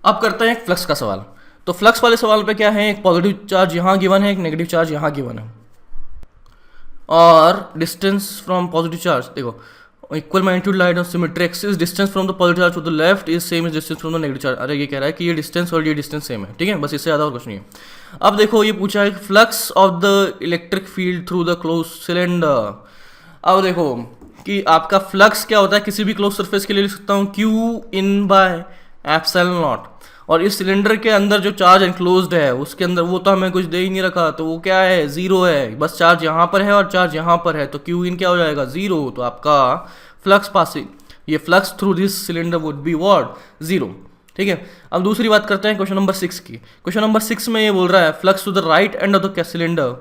अब करते हैं एक फ्लक्स का सवाल। तो फ्लक्स वाले सवाल पे क्या है, एक पॉजिटिव चार्ज यहाँ गिवन है, एक नेगेटिव चार्ज यहाँ गिवन है, और डिस्टेंस फ्रॉम पॉजिटिव चार्ज देखो, equal magnitude light of symmetry axis, distance from the positive charge to the left is same is distance from the negative charge. अरे ये कह रहा है कि ये डिस्टेंस और ये डिस्टेंस सेम है, ठीक है, बस इससे ज़्यादा और कुछ नहीं है। अब देखो ये पूछा है flux of the electric field through the close cylinder. अब देखो कि आपका फ्लक्स क्या होता है, किसी भी क्लोज सरफेस के लिए लिख सकता हूँ Q in by epsilon not, और इस सिलेंडर के अंदर जो चार्ज एनक्लोज्ड है उसके अंदर वो तो हमें कुछ दे ही नहीं रखा, तो वो क्या है, जीरो है, बस चार्ज यहाँ पर है और चार्ज यहाँ पर है, तो Q इन क्या हो जाएगा, जीरो। तो आपका फ्लक्स पासिंग, ये flux through this cylinder would be what, zero, ठीक है। अब दूसरी बात करते हैं क्वेश्चन नंबर 6 की। क्वेश्चन नंबर 6 में ये बोल रहा है flux to the right end of the cylinder,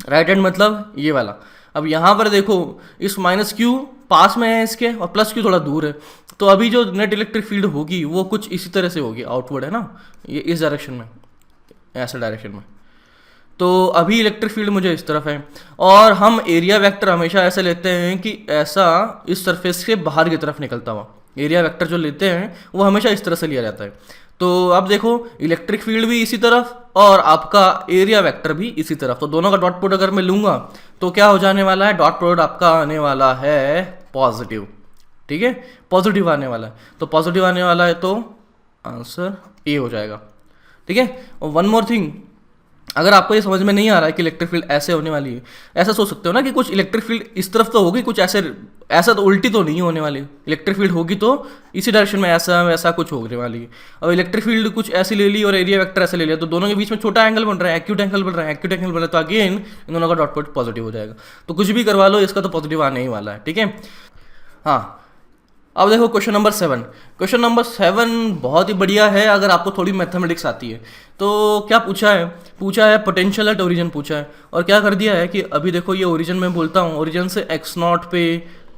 right end मतलब ये वाला। अब यहाँ पर देखो इस माइनस क्यू पास में है इसके और प्लस क्यू थोड़ा दूर है, तो अभी जो नेट इलेक्ट्रिक फील्ड होगी वो कुछ इसी तरह से होगी, आउटवर्ड है ना, ये इस डायरेक्शन में, ऐसा डायरेक्शन में। तो अभी इलेक्ट्रिक फील्ड मुझे इस तरफ है, और हम एरिया वेक्टर हमेशा ऐसे लेते हैं कि ऐसा इस सरफेस के बाहर की तरफ निकलता हुआ, एरिया वेक्टर जो लेते हैं वो हमेशा इस तरह से लिया जाता है। तो अब देखो इलेक्ट्रिक फील्ड भी इसी तरफ और आपका एरिया वेक्टर भी इसी तरफ, तो दोनों का डॉट प्रोडक्ट अगर मैं लूँगा तो क्या हो जाने वाला है, डॉट प्रोडक्ट आपका आने वाला है पॉजिटिव, ठीक है, पॉजिटिव आने वाला है। तो पॉजिटिव आने वाला है तो आंसर ए हो जाएगा, ठीक है। और वन मोर थिंग, अगर आपको ये समझ में नहीं आ रहा है कि इलेक्ट्रिक फील्ड ऐसे होने वाली है, ऐसा सोच सकते हो ना कि कुछ इलेक्ट्रिक फील्ड इस तरफ तो होगी, कुछ ऐसे, ऐसा तो उल्टी तो नहीं होने वाली, इलेक्ट्रिक फील्ड होगी तो इसी डायरेक्शन में ऐसा वैसा कुछ होने वाली है। अब इलेक्ट्रिक फील्ड कुछ ऐसी ले ली और एरिया वेक्टर ऐसे ले लिया, तो दोनों के बीच में छोटा एंगल बन रहा है, एक्यूट एंगल बन रहा है, एक्यूट एंगल बन रहा है, तो अगेन इन दोनों का डॉट प्रोडक्ट पॉजिटिव हो जाएगा। तो कुछ भी करवा लो, इसका तो पॉजिटिव आने ही वाला है, ठीक है। हाँ, अब देखो क्वेश्चन नंबर 7। क्वेश्चन नंबर 7 बहुत ही बढ़िया है अगर आपको थोड़ी मैथमेटिक्स आती है। तो क्या पूछा है पोटेंशियल एट ओरिजिन पूछा है, और क्या कर दिया है कि अभी देखो ये ओरिजिन में बोलता हूँ, ओरिजिन से x0 पे,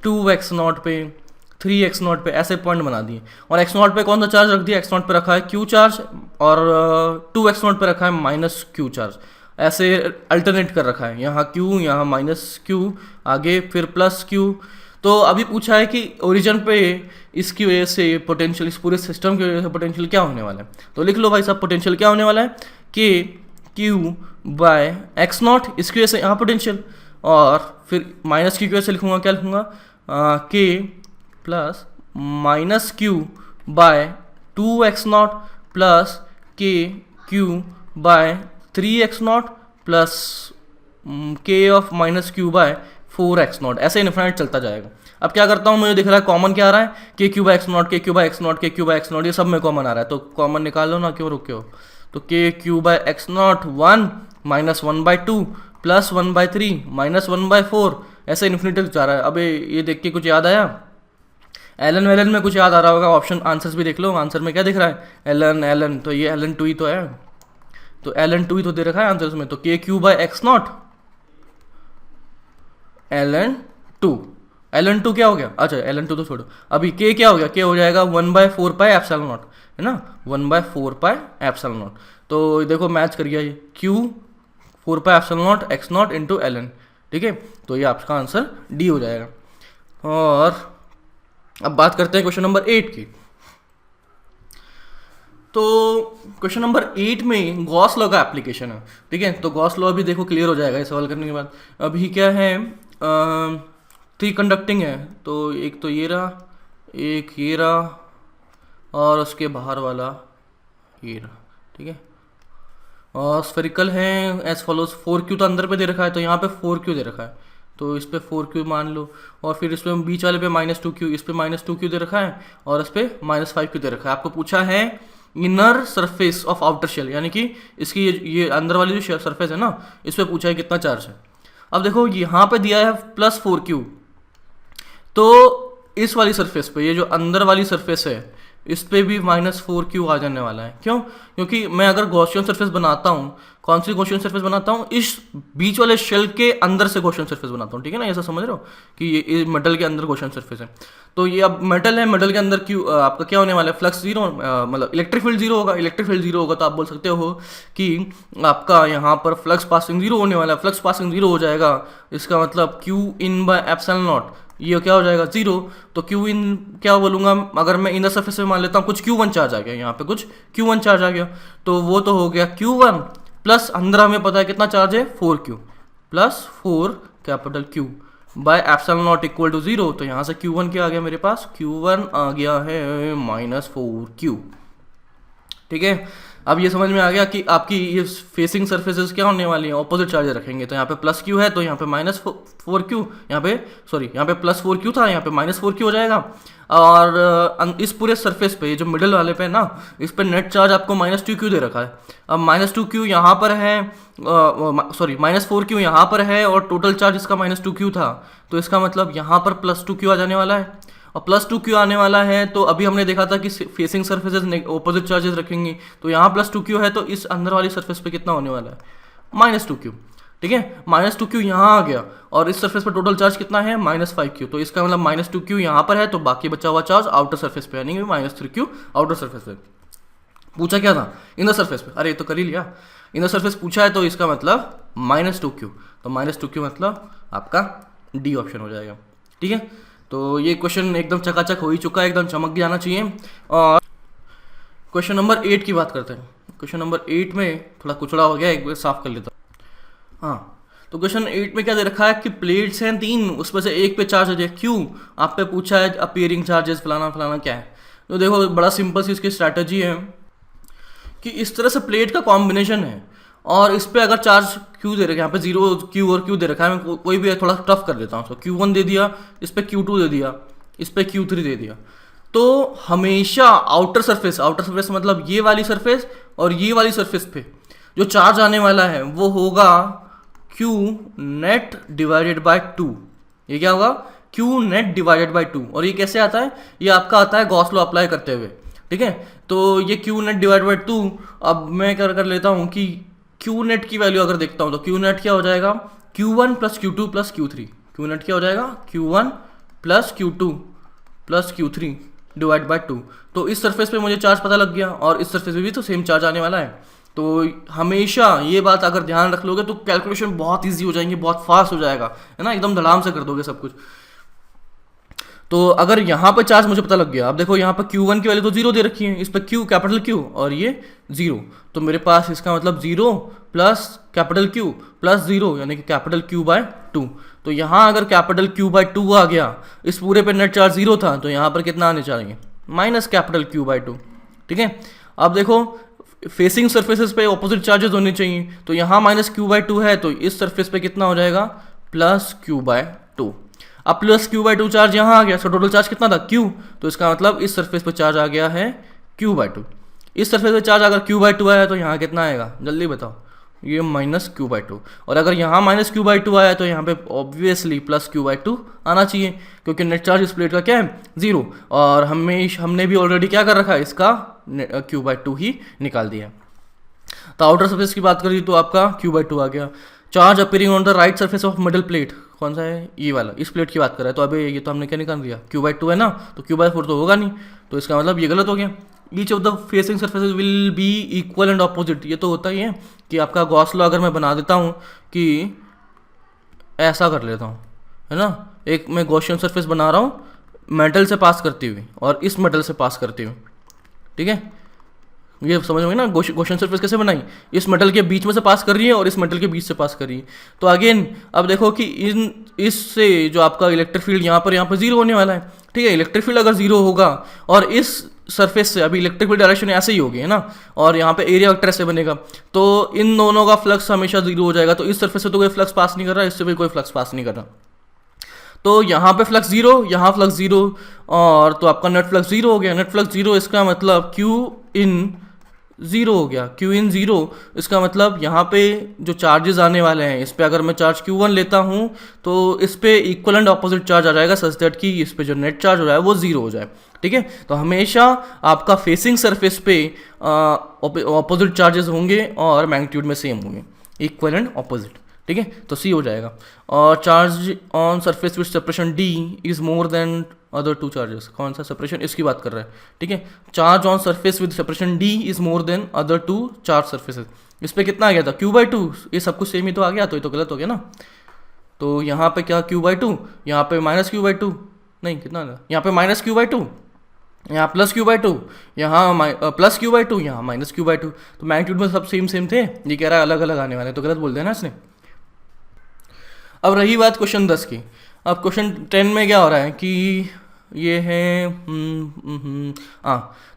2x0 पे, 3x0 पे ऐसे पॉइंट बना दिए, और x0 पे कौन सा चार्ज रख दिया, x0 पे रखा है q चार्ज, और 2x0 पे रखा है माइनस q चार्ज, ऐसे अल्टरनेट कर रखा है, यहाँ q, यहाँ माइनस q, आगे फिर प्लस q। तो अभी पूछा है कि ओरिजिन पे इसकी वजह से पोटेंशियल, इस पूरे सिस्टम की वजह से पोटेंशियल क्या होने वाला है, तो लिख लो भाई साहब पोटेंशियल क्या होने वाला है, के क्यू बाय एक्स नॉट, इसकी वजह से यहाँ पोटेंशियल, और फिर माइनस क्यू की वजह से लिखूंगा, क्या लिखूंगा, K plus minus Q by 2x0 plus K Q by 3x0 plus K of minus Q by 4x0, ऐसे इन्फिनाइट चलता जाएगा। अब क्या करता हूँ, मुझे दिख रहा है कॉमन क्या आ रहा है, के क्यू बाय एक्स नॉट, के क्यू बाय एक्स नॉट, के क्यू बाय एक्स नॉट, ये सब में कॉमन आ रहा है, तो कॉमन निकाल लो ना, क्यों रुके हो। तो K Q by X naught 1 minus 1/2 plus 1/3 minus 1/4, ऐसे इन्फिनिटी जा रहा है। अब ये देख के कुछ याद आया, एलन वेलन में कुछ याद आ रहा होगा, ऑप्शन आंसर्स भी देख लो, आंसर में क्या दिख रहा है, एलन, तो ये एलन 2 ही तो है, तो एलन 2 ही तो दे रखा है आंसर्स में। तो K Q by X naught ln two क्या हो गया, अच्छा एलन 2 तो छोड़ो, अभी के क्या हो गया, के हो जाएगा 1/4 पाई एप्सिलॉन नॉट, है ना, 1/4 पाई एप्सिलॉन नॉट। तो देखो मैच कर गया ये, Q 4 pi epsilon naught X naught into ln, ठीक है, तो ये आपका आंसर डी हो जाएगा। और अब बात करते हैं क्वेश्चन नंबर 8 की। तो क्वेश्चन नंबर 8 में गॉस लॉ का एप्लीकेशन है, ठीक है, तो गॉस लॉ भी देखो क्लियर हो जाएगा ये सवाल करने के बाद। अभी क्या है, 3 कंडक्टिंग है, तो एक तो ये रहा, एक ये रहा, और उसके बाहर वाला ये रहा, ठीक है, और स्फेरिकल है एज फॉलोज, 4q तो अंदर पे दे रखा है, तो यहाँ पे 4q दे रखा है, तो इस पे 4q मान लो, और फिर इस पे बीच वाले पे -2q, इस पे -2q दे रखा है, और इस पे -5q दे रखा है। आपको पूछा है inner surface of outer shell, यानी कि इसकी ये अंदर वाली जो सरफेस है ना, इस पे पूछा है कितना चार्ज है। अब देखो यहाँ पे दिया है +4q, तो इस वाली सरफेस पे, ये जो अंदर वाली सरफेस है, इस पे भी -4q आ जाने वाला है। क्यों? क्योंकि मैं अगर गॉसियन सरफेस बनाता हूँ, कौन सी गॉसियन सरफेस बनाता हूँ, इस बीच वाले शेल के अंदर से गॉसियन सरफेस बनाता हूँ, ठीक है ना, ऐसा समझ रहे हो कि ये मेटल के अंदर गॉसियन सरफेस है। तो ये अब मेटल है, मेटल के अंदर क्यू आपका क्या होने वाला है, फ्लक्स जीरो, मतलब इलेक्ट्रिक फील्ड जीरो होगा। इलेक्ट्रिक फील्ड जीरो होगा तो आप बोल सकते हो कि आपका यहाँ पर फ्लक्स पासिंग जीरो होने वाला है। फ्लक्स पासिंग जीरो हो जाएगा, इसका मतलब Q in by epsilon not ये क्या हो जाएगा 0। तो क्यू इन क्या बोलूँगा, अगर मैं इनर सरफेस पे मान लेता हूँ कुछ Q1 चार्ज आ गया, यहाँ पे कुछ Q1 चार्ज आ गया, तो वो तो हो गया Q1 प्लस अंदर हमें पता है कितना चार्ज है 4Q plus 4 capital Q by epsilon naught equal to 0। तो यहाँ से Q1 क्या आ गया मेरे पास, Q1 आ गया है -4Q। ठीक है, अब ये समझ में आ गया कि आपकी ये फेसिंग सरफेसेस क्या होने वाली हैं, ऑपोजिट चार्ज रखेंगे। तो यहाँ पे प्लस क्यू है तो यहाँ पे -4Q, यहाँ पे सॉरी यहाँ पे +4Q था, यहाँ पे -4Q हो जाएगा। और इस पूरे सरफेस पे जो मिडिल वाले पे ना, इस पे नेट चार्ज आपको -2Q दे रखा है। अब -2Q यहाँ पर है, सॉरी -4Q यहाँ पर है और टोटल चार्ज इसका -2Q था, तो इसका मतलब यहाँ पर +2Q आ जाने वाला है। और +2Q आने वाला है, तो अभी हमने देखा था कि फेसिंग सरफेसेस ऑपोजिट चार्जेस रखेंगी, तो यहाँ +2Q है तो इस अंदर वाली सरफेस पे कितना होने वाला है, -2Q। ठीक है, -2Q यहाँ आ गया और इस सरफेस पर टोटल चार्ज कितना है -5Q, तो इसका मतलब -2Q यहाँ पर है, तो बाकी बचा हुआ चार्ज आउटर सरफेस पे यानी -3Q आउटर सरफेस पे। पूछा क्या था, इनर सरफेस पे, अरे ये तो कर ही लिया, इनर सरफेस पूछा है तो इसका मतलब -2Q, तो -2Q मतलब आपका डी ऑप्शन हो जाएगा। ठीक है, तो ये क्वेश्चन एकदम चकाचक हो ही चुका है, एकदम चमक जाना चाहिए। और क्वेश्चन नंबर 8 की बात करते हैं। क्वेश्चन नंबर 8 में थोड़ा कुचड़ा हो गया, एक बार साफ कर लेता हूँ। हाँ, तो क्वेश्चन 8 में क्या दे रखा है कि प्लेट्स हैं 3, उसमें से एक पे चार्ज है Q, आप पे पूछा है अपीयरिंग चार्जेस फलाना फलाना क्या है। तो देखो बड़ा सिंपल सी इसकी स्ट्रैटेजी है कि इस तरह से प्लेट का कॉम्बिनेशन है और इस पे अगर चार्ज Q दे रखा है, यहाँ पे 0Q और Q दे रखा है, मैं कोई भी थोड़ा टफ कर देता हूँ, तो Q1 दे दिया, इस पे Q2 दे दिया, इस पे Q3 दे दिया, तो हमेशा आउटर सरफेस मतलब ये वाली सरफेस और ये वाली सरफेस पे जो चार्ज आने वाला है वो होगा Q नेट डिवाइडेड बाय 2। ये क्या होगा, Q नेट डिवाइडेड बाय 2। और ये कैसे आता है, ये आपका आता है गॉस लॉ अप्लाई करते हुए। ठीक है, तो ये Q नेट डिवाइड बाई 2, अब मैं क्या कर लेता हूँ कि Q नेट की वैल्यू अगर देखता हूँ तो Q नेट क्या हो जाएगा, Q1 plus Q2 plus Q3। Q net क्या हो जाएगा, Q1 plus Q2 plus Q3 divide by 2। तो इस सरफेस पे मुझे चार्ज पता लग गया और इस सरफेस पे भी तो सेम चार्ज आने वाला है। तो हमेशा ये बात अगर ध्यान रख लोगे तो कैलकुलेशन बहुत ईजी हो जाएंगे, बहुत फास्ट हो जाएगा, है ना, एकदम धड़ाम से कर दोगे सब कुछ। तो अगर यहाँ पर चार्ज मुझे पता लग गया, अब देखो यहाँ पर Q1 की वैल्यू तो 0 दे रखी है, इस पर Q कैपिटल Q और ये 0, तो मेरे पास इसका मतलब 0 प्लस कैपिटल Q प्लस 0 यानी कि कैपिटल Q बाय 2। तो यहाँ अगर कैपिटल Q बाय 2 आ गया, इस पूरे पे नेट चार्ज 0 था, तो यहाँ पर कितना आने चाहिए, माइनस कैपिटल Q बाय 2। ठीक है, अब देखो फेसिंग सरफेसेस पे ऑपोजिट चार्जेस होने चाहिए, तो यहाँ -Q बाय 2 है, तो इस सरफेस पे कितना हो जाएगा, प्लस Q बाय 2। अब प्लस Q बाय 2 चार्ज यहाँ आ गया, तो टोटल चार्ज कितना था Q, तो इसका मतलब इस सरफेस पे चार्ज आ गया है Q बाय 2। इस सरफेस पे चार्ज अगर Q बाय 2 आया तो यहाँ कितना आएगा, जल्दी बताओ, ये -Q बाय 2। और अगर यहाँ -Q बाय 2 आया तो यहाँ पे ऑब्वियसली प्लस Q बाय 2 आना चाहिए, क्योंकि नेट चार्ज इस प्लेट का क्या है 0, और हमने भी ऑलरेडी क्या कर रखा है, इसका Q बाय 2 ही निकाल दिया है। तो आउटर सरफेस की बात करिए तो आपका Q बाय 2 आ गया। Charge appearing on the right surface of middle plate, कौन सा है, ये वाला, इस प्लेट की बात कर रहा है। तो अभी ये तो हमने क्या निकाल दिया, Q बाय 2 है ना, तो Q बाय 4 तो होगा नहीं, तो इसका मतलब ये गलत हो गया। Each of the facing surfaces will be equal and opposite, ये तो होता ही है कि आपका गॉस लॉ अगर मैं बना देता हूँ कि ऐसा कर लेता हूँ, है ना, एक मैं गॉसियन सरफेस बना रहा हूँ मेटल से पास करती हुई और इस मेटल से पास करती हुई। ठीक है, ये समझ में ना गॉसियन सरफेस कैसे बनाई, इस मेटल के बीच में से पास कर रही है और इस मेटल के बीच से पास कर रही है। तो अगेन अब देखो कि इससे जो आपका इलेक्ट्रिक फील्ड यहाँ पर 0 होने वाला है। ठीक है, इलेक्ट्रिक फील्ड अगर 0 होगा और इस सरफेस से अभी इलेक्ट्रिक फील्ड डायरेक्शन ऐसे ही होगी, है ना, और यहाँ पे एरिया वेक्टर ऐसे बनेगा, तो इन दोनों का फ्लक्स हमेशा 0 हो जाएगा। तो इस सरफेस से तो कोई फ्लक्स पास नहीं कर रहा, इससे भी कोई फ्लक्स पास नहीं कर रहा, तो यहाँ पे फ्लक्स 0, यहाँ फ्लक्स 0, और तो आपका नेट फ्लक्स 0 हो गया। नेट फ्लक्स 0 इसका मतलब Q इन 0 हो गया, Q इन 0 इसका मतलब यहाँ पे जो चार्जेस आने वाले हैं, इस पे अगर मैं चार्ज Q1 लेता हूँ तो इस पे इक्वल एंड ऑपोजिट चार्ज आ जाएगा, सच दैट कि इस पे जो नेट चार्ज हो रहा है वो 0 हो जाए। ठीक है, तो हमेशा आपका फेसिंग सरफेस पे ऑपोजिट चार्जेस होंगे और मैग्नीट्यूड में सेम होंगे, इक्वल एंड ऑपोजिट। ठीक है, तो C हो जाएगा। और charge on surface with separation D is more than other 2 charges, कौन सा सेपरेशन, इसकी बात कर रहा है। ठीक है, charge on surface with separation D is more than other 2 charge surfaces, इस पे कितना आ गया था Q बाय 2, ये सब कुछ सेम ही तो आ गया, तो ये तो गलत हो गया ना। तो यहाँ पे क्या Q/2, यहाँ पे -Q/2, नहीं कितना था, यहाँ पे -Q/2, यहाँ +Q/2, यहाँ +Q/2, यहाँ -Q/2। तो मैग्नीट्यूड में सब सेम थे, ये कह रहा है अलग अलग आने वाले, तो गलत बोल दिया ना इसने। अब रही बात क्वेश्चन 10 की। अब क्वेश्चन 10 में क्या हो रहा है कि ये है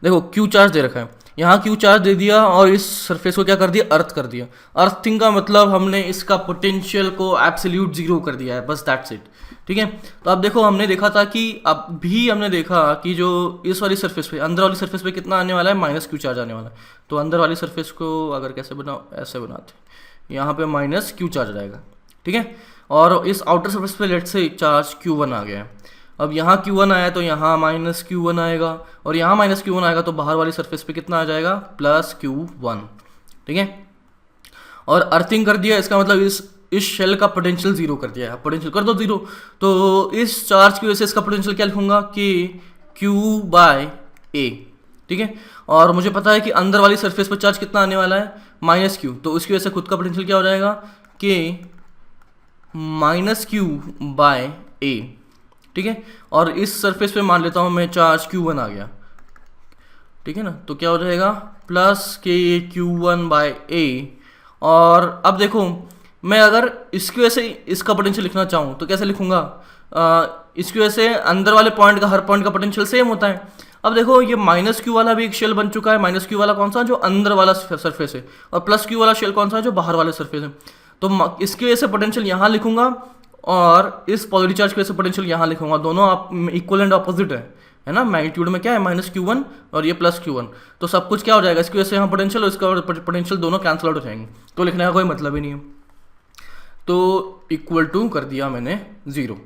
देखो Q चार्ज दे रखा है, यहाँ Q चार्ज दे दिया और इस सरफेस को क्या कर दिया, अर्थ कर दिया। अर्थिंग का मतलब हमने इसका पोटेंशियल को एब्सोल्यूट जीरो कर दिया है, बस दैट्स इट, ठीक है। तो अब देखो हमने देखा था कि अब भी हमने देखा कि जो इस वाली सरफेस पे, अंदर वाली सरफेस पे कितना आने वाला है, -Q चार्ज आने वाला है। तो अंदर वाली सरफेस को अगर कैसे बनाओ, ऐसे बनाते, यहाँ पे -Q चार्ज आएगा, ठीक है। और इस आउटर सरफेस पे लेट से चार्ज Q1 आ गया है। अब यहाँ Q1 आया तो यहाँ -Q1 आएगा, और यहाँ -Q1 आएगा तो बाहर वाली सरफेस पे कितना आ जाएगा, +Q1, ठीक है। और अर्थिंग कर दिया, इसका मतलब इस शेल का पोटेंशियल जीरो कर दिया है। पोटेंशियल कर दो जीरो, तो इस चार्ज की वजह से इसका पोटेंशियल क्या लिखूंगा, कि Q/A, ठीक है। और मुझे पता है कि अंदर वाली सरफेस पर चार्ज कितना आने वाला है, -Q, तो उसकी वजह से खुद का पोटेंशियल क्या हो जाएगा, कि -Q/A, ठीक है। और इस सरफेस पे मान लेता हूँ मैं चार्ज Q1 आ गया, ठीक है ना, तो क्या हो जाएगा +Q1/A। और अब देखो मैं अगर इसकी वजह से इसका पोटेंशियल लिखना चाहूँ तो कैसे लिखूंगा, इसकी वजह से अंदर वाले पॉइंट का, हर पॉइंट का पोटेंशियल सेम होता है। अब देखो ये -Q वाला भी एक शेल बन चुका है, -Q वाला कौन सा, जो अंदर वाला सरफेस है, और +Q वाला शेल कौन सा है, जो बाहर वाले सरफेस है। तो इसकी वजह से पोटेंशियल यहाँ लिखूंगा, और इस पॉजिटिव चार्ज की वजह से पोटेंशियल यहाँ लिखूंगा। दोनों आप इक्वल एंड ऑपोजिट है ना। मैग्नीट्यूड में क्या है, -Q1 और ये +Q1, तो सब कुछ क्या हो जाएगा, इसकी वजह से यहाँ पोटेंशियल और इसका पोटेंशियल दोनों कैंसिल आउट हो जाएंगे, तो लिखने का कोई मतलब ही नहीं है। तो इक्वल टू कर दिया मैंने 0,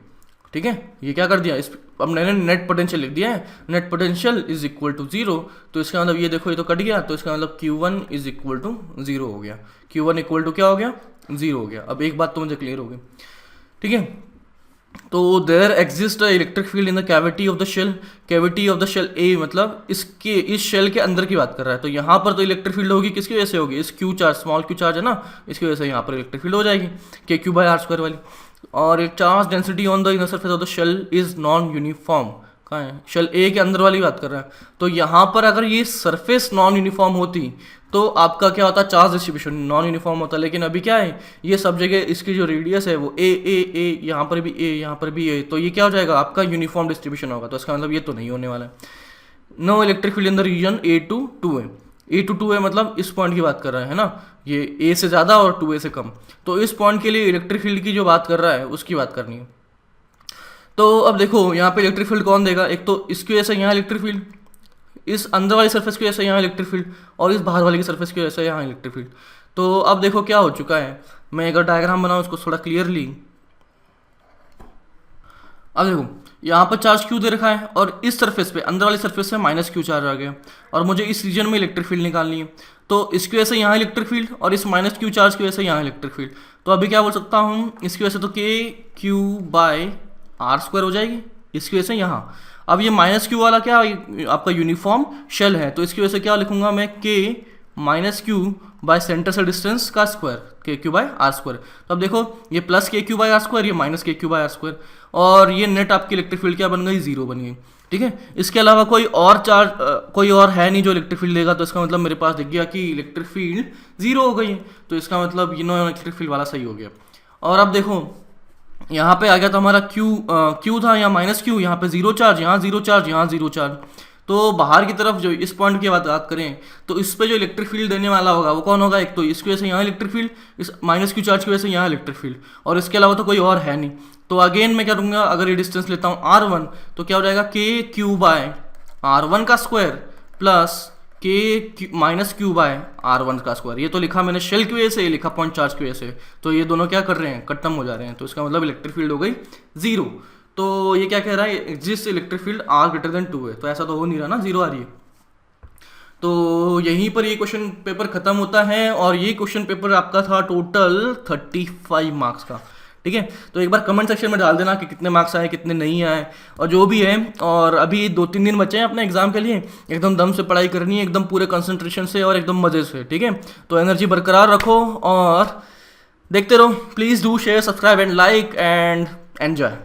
ठीक है। ये क्या कर दिया, इस अब मैंने नेट पोटेंशियल लिख दिया है, net potential is equal to 0। तो इसका मतलब ये देखो, ये तो कट गया, तो इसका मतलब Q1 इज इक्वल टू 0 हो गया। Q1 इक्वल टू क्या हो गया, 0 हो गया। अब एक बात तो मुझे क्लियर हो गई, ठीक है। तो there exist electric field in the cavity of the shell, cavity of the shell ए मतलब इसके, इस शेल के अंदर की बात कर रहा है। तो यहाँ पर तो इलेक्ट्रिक फील्ड होगी, किसकी वजह से होगी, इस Q charge, small Q charge है ना, इसकी वजह से यहाँ पर इलेक्ट्रिक फील्ड हो जाएगी KQ/R² वाली। और एक charge density on the inner surface of the shell is non uniform, कहाँ है, शेल ए के अंदर वाली बात कर रहा है। तो यहाँ पर अगर ये सरफेस नॉन यूनिफॉर्म होती तो आपका क्या होता, चार्ज डिस्ट्रीब्यूशन नॉन यूनिफॉर्म होता। लेकिन अभी क्या है, ये सब जगह इसकी जो रेडियस है वो ए ए ए, यहाँ पर भी ए, यहाँ पर भी ए, तो ये क्या हो जाएगा, आपका यूनिफॉर्म डिस्ट्रीब्यूशन होगा। तो इसका मतलब ये तो नहीं होने वाला है। No electric field in the region A to 2A, A to 2A मतलब इस पॉइंट की बात कर रहा है ना, ये A से ज़्यादा और 2A से कम। तो इस पॉइंट के लिए इलेक्ट्रिक फील्ड की जो बात कर रहा है उसकी बात करनी है। तो अब देखो यहाँ पे इलेक्ट्रिक फील्ड कौन देगा, एक तो इसकी वजह से यहाँ इलेक्ट्रिक फील्ड, इस अंदर वाली सरफेस की वजह से यहाँ इलेक्ट्रिक फील्ड, और इस बाहर वाली की सरफेस की वजह से यहाँ इलेक्ट्रिक फील्ड। तो अब देखो क्या हो चुका है, मैं अगर डायग्राम बनाऊँ उसको थोड़ा क्लियरली। अब देखो यहाँ पर चार्ज Q दे रखा है, और इस सरफेस पे, अंदर वाली सरफेस पे -Q चार्ज आ गया, और मुझे इस रीजन में इलेक्ट्रिक फील्ड निकालनी है। तो इसकी वजह से यहाँ इलेक्ट्रिक फील्ड, और इस -Q चार्ज की वजह से यहाँ इलेक्ट्रिक फील्ड। तो अभी क्या बोल सकता हूँ, इसकी वजह से तो KQ/R² हो जाएगी, इसकी वजह से यहाँ। अब ये -Q वाला क्या, आपका यूनिफॉर्म शेल है, तो इसकी वजह से क्या लिखूंगा मैं, K-Q बाय सेंटर से डिस्टेंस का स्क्वायर, KQ/R²। तो अब देखो ये +KQ/R², ये -KQ/R², और ये नेट आपकी इलेक्ट्रिक फील्ड क्या बन गई, 0 बन गई, ठीक है। इसके अलावा कोई और चार्ज, कोई और है नहीं जो इलेक्ट्रिक फील्ड देगा। तो इसका मतलब मेरे पास दिख गया कि इलेक्ट्रिक फील्ड 0 हो गई। तो इसका मतलब ये नो इलेक्ट्रिक फील्ड वाला सही हो गया। और अब देखो यहाँ पे आ गया था हमारा Q था, यहाँ -Q, यहाँ पे 0 चार्ज, यहाँ 0 चार्ज, यहाँ 0 चार्ज। तो बाहर की तरफ जो इस पॉइंट की बात करें तो इस पे जो इलेक्ट्रिक फील्ड देने वाला होगा वो कौन होगा, एक तो इसकी वजह से यहाँ इलेक्ट्रिक फील्ड, इस -Q चार्ज की वजह से यहाँ इलेक्ट्रिक फील्ड, और इसके अलावा तो कोई और है नहीं। तो अगेन मैं क्या करूँगा, अगर ये डिस्टेंस लेता हूँ R1, तो क्या हो जाएगा, KQ/R1 का स्क्वायर प्लस -Q/R1 का स्क्वायर। ये तो लिखा मैंने शेल की वजह से, ये लिखा पॉइंट चार्ज की वजह से। तो ये दोनों क्या कर रहे हैं, खत्म हो जा रहे हैं। तो इसका मतलब इलेक्ट्रिक फील्ड हो गई 0। तो ये क्या कह रहा है, exist electric field R greater than 2 है। तो ऐसा तो हो नहीं रहा ना, 0 आ रही है। तो यहीं पर ये क्वेश्चन पेपर खत्म होता है, और ये क्वेश्चन पेपर आपका था टोटल 35 मार्क्स का, ठीक है। तो एक बार कमेंट सेक्शन में डाल देना कि कितने मार्क्स आए, कितने नहीं आए, और जो भी है। और अभी 2-3 दिन बचे हैं अपने एग्जाम के लिए, एकदम दम से पढ़ाई करनी है, एकदम पूरे कंसंट्रेशन से और एकदम मज़े से, ठीक है। तो एनर्जी बरकरार रखो, और देखते रहो, please do share, subscribe and like and enjoy.